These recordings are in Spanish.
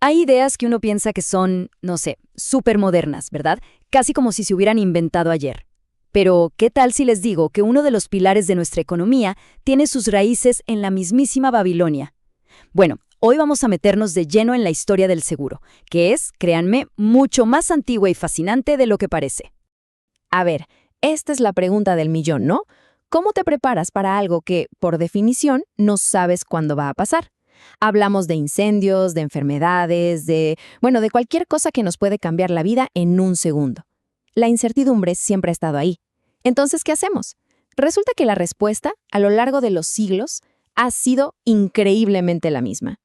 Hay ideas que uno piensa que son, no sé, súper modernas, ¿verdad? Casi como si se hubieran inventado ayer. Pero, ¿qué tal si les digo que uno de los pilares de nuestra economía tiene sus raíces en la mismísima Babilonia? Bueno, hoy vamos a meternos de lleno en la historia del seguro, que es, créanme, mucho más antigua y fascinante de lo que parece. A ver, esta es la pregunta del millón, ¿no? ¿Cómo te preparas para algo que, por definición, no sabes cuándo va a pasar? Hablamos de incendios, de enfermedades, de cualquier cosa que nos puede cambiar la vida en un segundo. La incertidumbre siempre ha estado ahí. Entonces, ¿qué hacemos? Resulta que la respuesta, a lo largo de los siglos, ha sido increíblemente la misma.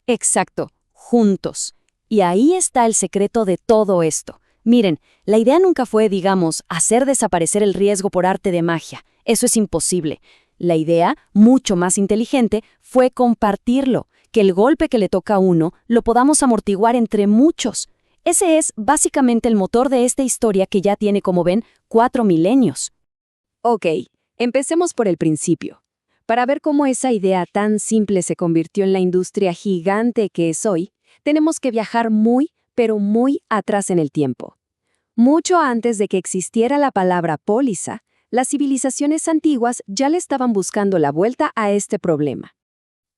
Exacto, juntos. Y ahí está el secreto de todo esto. Miren, la idea nunca fue, digamos, hacer desaparecer el riesgo por arte de magia. Eso es imposible. La idea, mucho más inteligente, fue compartirlo, que el golpe que le toca a uno lo podamos amortiguar entre muchos. Ese es básicamente el motor de esta historia que ya tiene, como ven, 4 milenios. Ok, empecemos por el principio. Para ver cómo esa idea tan simple se convirtió en la industria gigante que es hoy, tenemos que viajar muy, pero muy atrás en el tiempo. Mucho antes de que existiera la palabra póliza, las civilizaciones antiguas ya le estaban buscando la vuelta a este problema.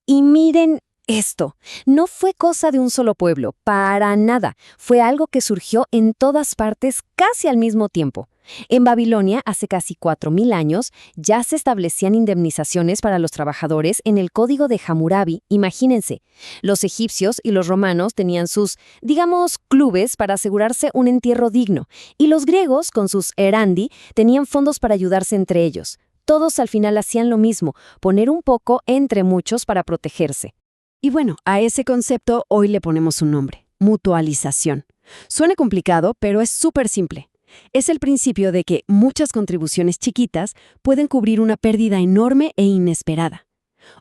Y miren esto, no fue cosa de un solo pueblo, para nada. Fue algo que surgió en todas partes casi al mismo tiempo. En Babilonia, hace casi 4.000 años, ya se establecían indemnizaciones para los trabajadores en el Código de Hammurabi. Imagínense, los egipcios y los romanos tenían sus, digamos, clubes para asegurarse un entierro digno, y los griegos, con sus erandi, tenían fondos para ayudarse entre ellos. Todos al final hacían lo mismo, poner un poco entre muchos para protegerse. Y bueno, a ese concepto hoy le ponemos un nombre: mutualización. Suena complicado, pero es súper simple. Es el principio de que muchas contribuciones chiquitas pueden cubrir una pérdida enorme e inesperada.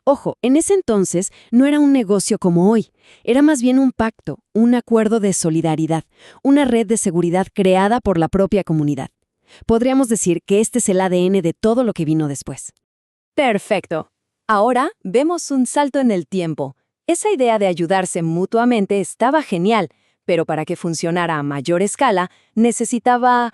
Ojo, en ese entonces no era un negocio como hoy, era más bien un pacto, un acuerdo de solidaridad, una red de seguridad creada por la propia comunidad. Podríamos decir que este es el ADN de todo lo que vino después. Perfecto. Ahora vemos un salto en el tiempo. Esa idea de ayudarse mutuamente estaba genial, pero para que funcionara a mayor escala, necesitaba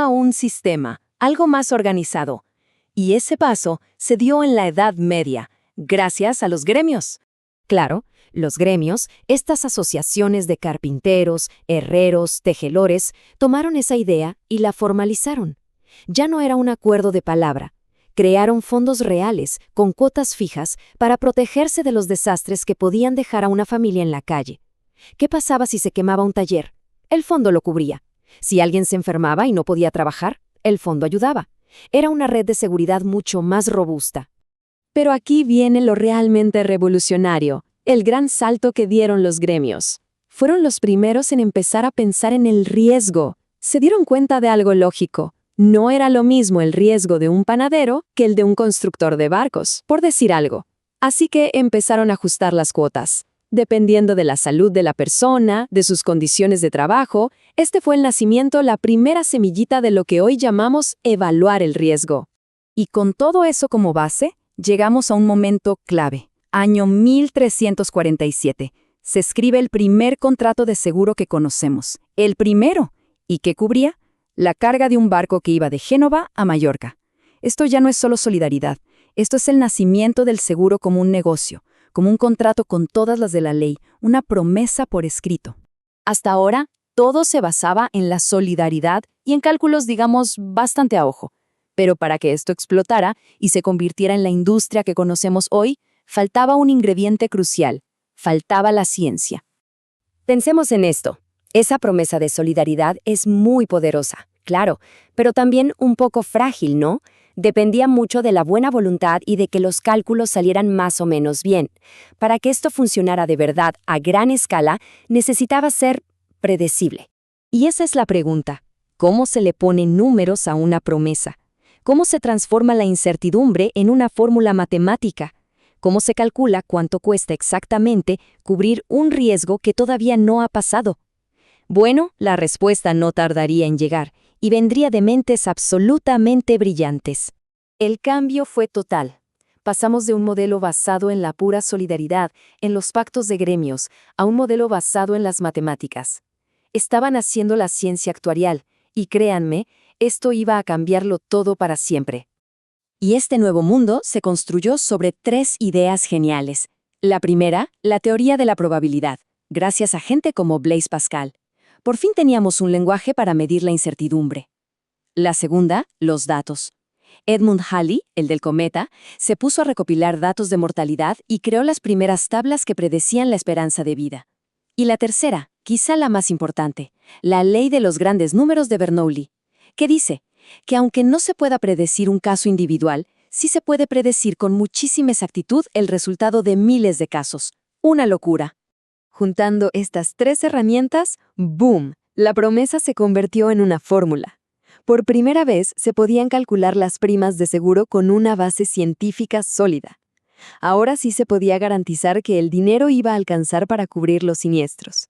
un sistema, algo más organizado. Y ese paso se dio en la Edad Media, gracias a los gremios. Claro, los gremios, estas asociaciones de carpinteros, herreros, tejedores, tomaron esa idea y la formalizaron. Ya no era un acuerdo de palabra. Crearon fondos reales, con cuotas fijas, para protegerse de los desastres que podían dejar a una familia en la calle. ¿Qué pasaba si se quemaba un taller? El fondo lo cubría. Si alguien se enfermaba y no podía trabajar, el fondo ayudaba. Era una red de seguridad mucho más robusta. Pero aquí viene lo realmente revolucionario, el gran salto que dieron los gremios. Fueron los primeros en empezar a pensar en el riesgo. Se dieron cuenta de algo lógico. No era lo mismo el riesgo de un panadero que el de un constructor de barcos, por decir algo. Así que empezaron a ajustar las cuotas. Dependiendo de la salud de la persona, de sus condiciones de trabajo, este fue el nacimiento, la primera semillita de lo que hoy llamamos evaluar el riesgo. Y con todo eso como base, llegamos a un momento clave. Año 1347. Se escribe el primer contrato de seguro que conocemos. El primero. ¿Y qué cubría? La carga de un barco que iba de Génova a Mallorca. Esto ya no es solo solidaridad. Esto es el nacimiento del seguro como un negocio, como un contrato con todas las de la ley, una promesa por escrito. Hasta ahora, todo se basaba en la solidaridad y en cálculos, digamos, bastante a ojo. Pero para que esto explotara y se convirtiera en la industria que conocemos hoy, faltaba un ingrediente crucial: faltaba la ciencia. Pensemos en esto. Esa promesa de solidaridad es muy poderosa, claro, pero también un poco frágil, ¿no? Dependía mucho de la buena voluntad y de que los cálculos salieran más o menos bien. Para que esto funcionara de verdad a gran escala, necesitaba ser predecible. Y esa es la pregunta: ¿cómo se le ponen números a una promesa? ¿Cómo se transforma la incertidumbre en una fórmula matemática? ¿Cómo se calcula cuánto cuesta exactamente cubrir un riesgo que todavía no ha pasado? Bueno, la respuesta no tardaría en llegar, y vendría de mentes absolutamente brillantes. El cambio fue total. Pasamos de un modelo basado en la pura solidaridad, en los pactos de gremios, a un modelo basado en las matemáticas. Estaban haciendo la ciencia actuarial, y créanme, esto iba a cambiarlo todo para siempre. Y este nuevo mundo se construyó sobre 3 ideas geniales. La primera, la teoría de la probabilidad, gracias a gente como Blaise Pascal. Por fin teníamos un lenguaje para medir la incertidumbre. La segunda, los datos. Edmund Halley, el del cometa, se puso a recopilar datos de mortalidad y creó las primeras tablas que predecían la esperanza de vida. Y la tercera, quizá la más importante, la ley de los grandes números de Bernoulli, que dice que aunque no se pueda predecir un caso individual, sí se puede predecir con muchísima exactitud el resultado de miles de casos. Una locura. Juntando estas 3 herramientas, ¡boom!, la promesa se convirtió en una fórmula. Por primera vez se podían calcular las primas de seguro con una base científica sólida. Ahora sí se podía garantizar que el dinero iba a alcanzar para cubrir los siniestros.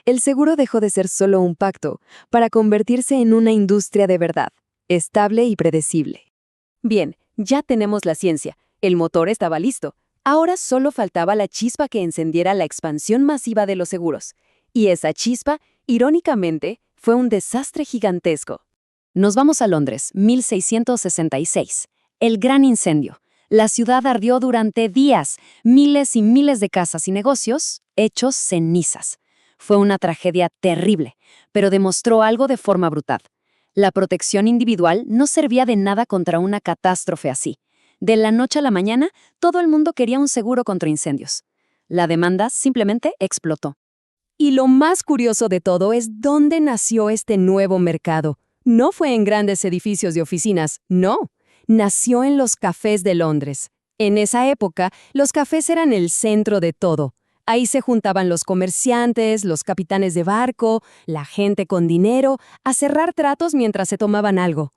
El seguro dejó de ser solo un pacto para convertirse en una industria de verdad, estable y predecible. Bien, ya tenemos la ciencia, el motor estaba listo. Ahora solo faltaba la chispa que encendiera la expansión masiva de los seguros. Y esa chispa, irónicamente, fue un desastre gigantesco. Nos vamos a Londres, 1666. El gran incendio. La ciudad ardió durante días, miles y miles de casas y negocios hechos cenizas. Fue una tragedia terrible, pero demostró algo de forma brutal. La protección individual no servía de nada contra una catástrofe así. De la noche a la mañana, todo el mundo quería un seguro contra incendios. La demanda simplemente explotó. Y lo más curioso de todo es dónde nació este nuevo mercado. No fue en grandes edificios de oficinas, no. Nació en los cafés de Londres. En esa época, los cafés eran el centro de todo. Ahí se juntaban los comerciantes, los capitanes de barco, la gente con dinero, a cerrar tratos mientras se tomaban algo.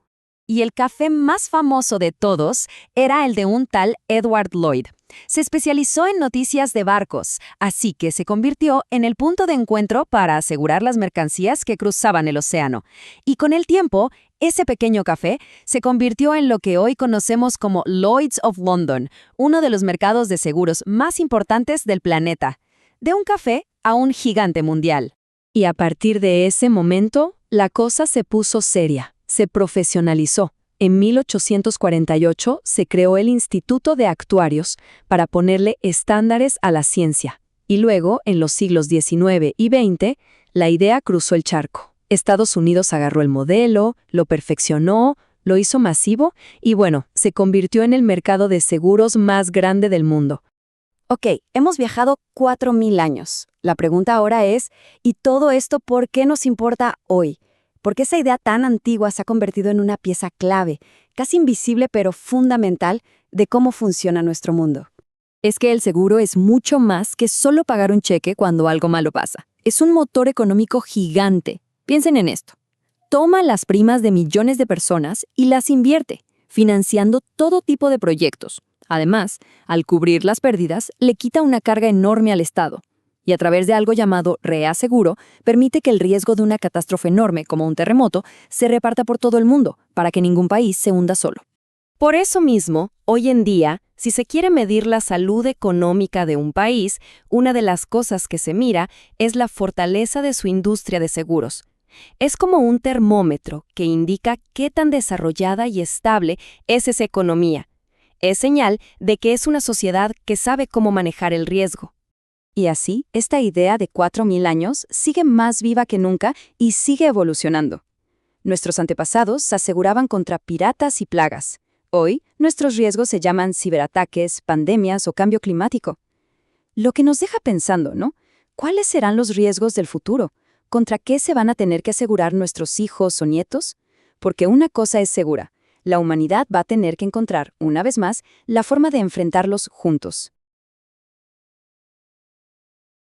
Y el café más famoso de todos era el de un tal Edward Lloyd. Se especializó en noticias de barcos, así que se convirtió en el punto de encuentro para asegurar las mercancías que cruzaban el océano. Y con el tiempo, ese pequeño café se convirtió en lo que hoy conocemos como Lloyd's of London, uno de los mercados de seguros más importantes del planeta. De un café a un gigante mundial. Y a partir de ese momento, la cosa se puso seria. Se profesionalizó. En 1848 se creó el Instituto de Actuarios para ponerle estándares a la ciencia. Y luego, en los siglos XIX y XX, la idea cruzó el charco. Estados Unidos agarró el modelo, lo perfeccionó, lo hizo masivo y bueno, se convirtió en el mercado de seguros más grande del mundo. Ok, hemos viajado 4.000 años. La pregunta ahora es, ¿y todo esto por qué nos importa hoy? Porque esa idea tan antigua se ha convertido en una pieza clave, casi invisible pero fundamental, de cómo funciona nuestro mundo. Es que el seguro es mucho más que solo pagar un cheque cuando algo malo pasa. Es un motor económico gigante. Piensen en esto. Toma las primas de millones de personas y las invierte, financiando todo tipo de proyectos. Además, al cubrir las pérdidas, le quita una carga enorme al Estado. Y a través de algo llamado reaseguro, permite que el riesgo de una catástrofe enorme, como un terremoto, se reparta por todo el mundo, para que ningún país se hunda solo. Por eso mismo, hoy en día, si se quiere medir la salud económica de un país, una de las cosas que se mira es la fortaleza de su industria de seguros. Es como un termómetro que indica qué tan desarrollada y estable es esa economía. Es señal de que es una sociedad que sabe cómo manejar el riesgo. Y así, esta idea de 4.000 años sigue más viva que nunca y sigue evolucionando. Nuestros antepasados se aseguraban contra piratas y plagas. Hoy, nuestros riesgos se llaman ciberataques, pandemias o cambio climático. Lo que nos deja pensando, ¿no? ¿Cuáles serán los riesgos del futuro? ¿Contra qué se van a tener que asegurar nuestros hijos o nietos? Porque una cosa es segura, la humanidad va a tener que encontrar, una vez más, la forma de enfrentarlos juntos.